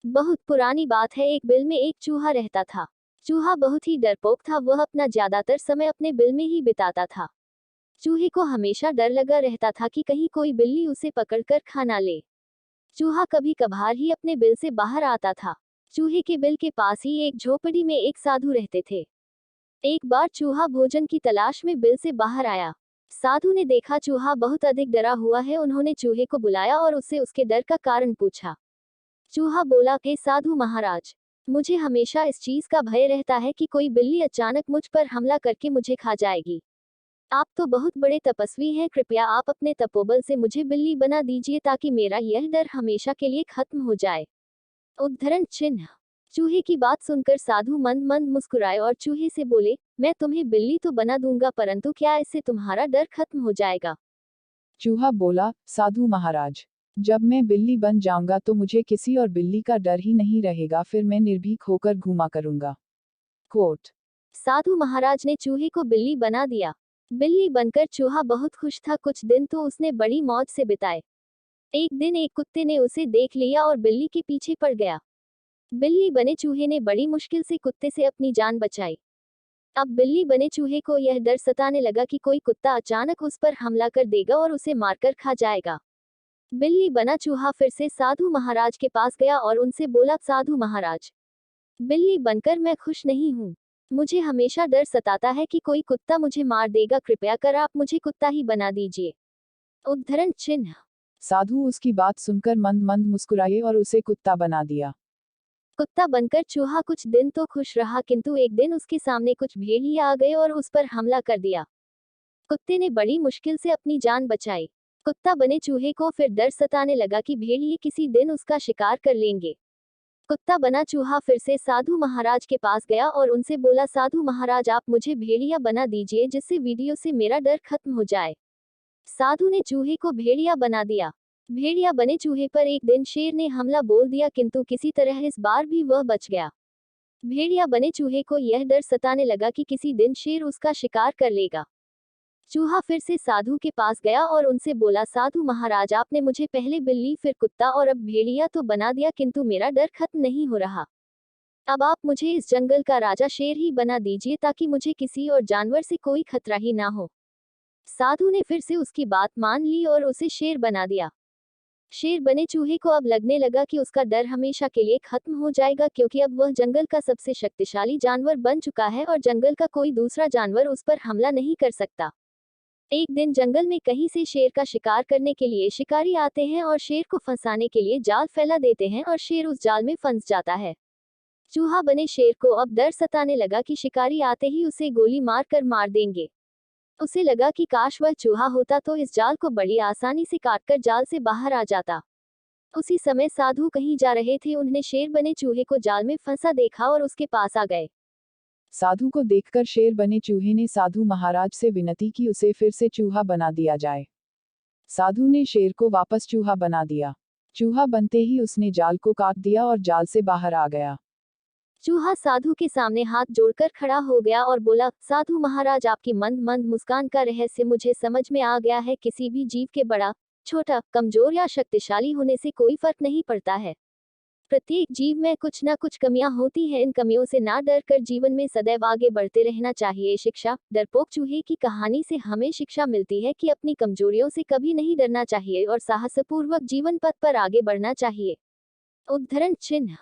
बहुत पुरानी बात है। एक बिल में एक चूहा रहता था। चूहा बहुत ही डरपोक था। वह अपना ज्यादातर समय अपने बिल में ही बिताता था। चूहे को हमेशा डर लगा रहता था कि कहीं कोई बिल्ली उसे पकड़कर खा ना ले। चूहा कभी कभार ही अपने बिल से बाहर आता था। चूहे के बिल के पास ही एक झोपड़ी में एक साधु रहते थे। एक बार चूहा भोजन की तलाश में बिल से बाहर आया। साधु ने देखा चूहा बहुत अधिक डरा हुआ है। उन्होंने चूहे को बुलाया और उससे उसके डर का कारण पूछा। चूहा बोला कि साधु महाराज, मुझे हमेशा इस चीज का भय रहता है कि कोई बिल्ली अचानक मुझ पर हमला करके मुझे खा जाएगी। आप तो बहुत बड़े तपस्वी हैं, कृपया आप अपने तपोबल से मुझे बिल्ली बना दीजिए ताकि मेरा यह डर हमेशा के लिए खत्म हो जाए। उद्धरण चिन्ह। चूहे की बात सुनकर साधु मंद मंद मुस्कुराए और चूहे से बोले, मैं तुम्हें बिल्ली तो बना दूंगा, परंतु क्या इससे तुम्हारा डर खत्म हो जाएगा? चूहा बोला, साधु महाराज, जब मैं बिल्ली बन जाऊंगा तो मुझे किसी और बिल्ली का डर ही नहीं रहेगा, फिर मैं निर्भीक होकर घूमा करूंगा। कोट। साधु महाराज ने चूहे को बिल्ली बना दिया। बिल्ली बनकर चूहा बहुत खुश था। कुछ दिन तो उसने बड़ी मौज से बिताए। एक दिन एक कुत्ते ने उसे देख लिया और बिल्ली के पीछे पड़ गया। बिल्ली बने चूहे ने बड़ी मुश्किल से कुत्ते से अपनी जान बचाई। अब बिल्ली बने चूहे को यह डर सताने लगा कि कोई कुत्ता अचानक उस पर हमला कर देगा और उसे मारकर खा जाएगा। बिल्ली बना चूहा फिर से साधु महाराज के पास गया और उनसे बोला, साधु महाराज, बिल्ली बनकर मैं खुश नहीं हूँ। मुझे हमेशा डर सताता है कि कोई कुत्ता मुझे मार देगा, कृपया कर आप मुझे कुत्ता ही बना दीजिए। उद्धरण चिन्ह। साधु उसकी बात सुनकर मंद मंद मुस्कुराए और उसे कुत्ता बना दिया। कुत्ता बनकर चूहा कुछ दिन तो खुश रहा, किंतु एक दिन उसके सामने कुछ भेड़िया आ गए और उस पर हमला कर दिया। कुत्ते ने बड़ी मुश्किल से अपनी जान बचाई। कुत्ता बने चूहे को फिर डर सताने लगा कि भेड़िए किसी दिन उसका शिकार कर लेंगे। कुत्ता बना चूहा फिर से साधु महाराज के पास गया और उनसे बोला, साधु महाराज, आप मुझे भेड़िया बना दीजिए जिससे वीडियो से मेरा डर खत्म हो जाए। साधु ने चूहे को भेड़िया बना दिया। भेड़िया बने चूहे पर एक दिन शेर ने हमला बोल दिया, किंतु किसी तरह इस बार भी वह बच गया। भेड़िया बने चूहे को यह डर सताने लगा कि किसी दिन शेर उसका शिकार कर लेगा। चूहा फिर से साधु के पास गया और उनसे बोला, साधु महाराज, आपने मुझे पहले बिल्ली फिर कुत्ता और अब भेड़िया तो बना दिया, किंतु मेरा डर खत्म नहीं हो रहा। अब आप मुझे इस जंगल का राजा शेर ही बना दीजिए ताकि मुझे किसी और जानवर से कोई खतरा ही ना हो। साधु ने फिर से उसकी बात मान ली और उसे शेर बना दिया। शेर बने चूहे को अब लगने लगा कि उसका डर हमेशा के लिए खत्म हो जाएगा, क्योंकि अब वह जंगल का सबसे शक्तिशाली जानवर बन चुका है और जंगल का कोई दूसरा जानवर उस पर हमला नहीं कर सकता। एक दिन जंगल में कहीं से शेर का शिकार करने के लिए शिकारी आते हैं और शेर को फंसाने के लिए जाल फैला देते हैं और शेर उस जाल में फंस जाता है। चूहा बने शेर को अब डर सताने लगा कि शिकारी आते ही उसे गोली मार कर मार देंगे। उसे लगा कि काश वह चूहा होता तो इस जाल को बड़ी आसानी से काटकर जाल से बाहर आ जाता। उसी समय साधु कहीं जा रहे थे। उन्होंने शेर बने चूहे को जाल में फंसा देखा और उसके पास आ गए। साधु को देखकर शेर बने चूहे ने साधु महाराज से विनती की उसे फिर से चूहा बना दिया जाए। साधु ने शेर को वापस चूहा बना दिया। चूहा बनते ही उसने जाल को काट दिया और जाल से बाहर आ गया। चूहा साधु के सामने हाथ जोड़कर खड़ा हो गया और बोला, साधु महाराज, आपकी मंद मंद मुस्कान का रहस्य मुझे समझ में आ गया है। किसी भी जीव के बड़ा, छोटा, कमजोर या शक्तिशाली होने से कोई फर्क नहीं पड़ता है। प्रत्येक जीव में कुछ ना कुछ कमियां होती हैं। इन कमियों से ना डर कर जीवन में सदैव आगे बढ़ते रहना चाहिए। शिक्षा। डरपोक चूहे की कहानी से हमें शिक्षा मिलती है कि अपनी कमजोरियों से कभी नहीं डरना चाहिए और साहसपूर्वक जीवन पथ पर आगे बढ़ना चाहिए। उद्धरण चिन्ह।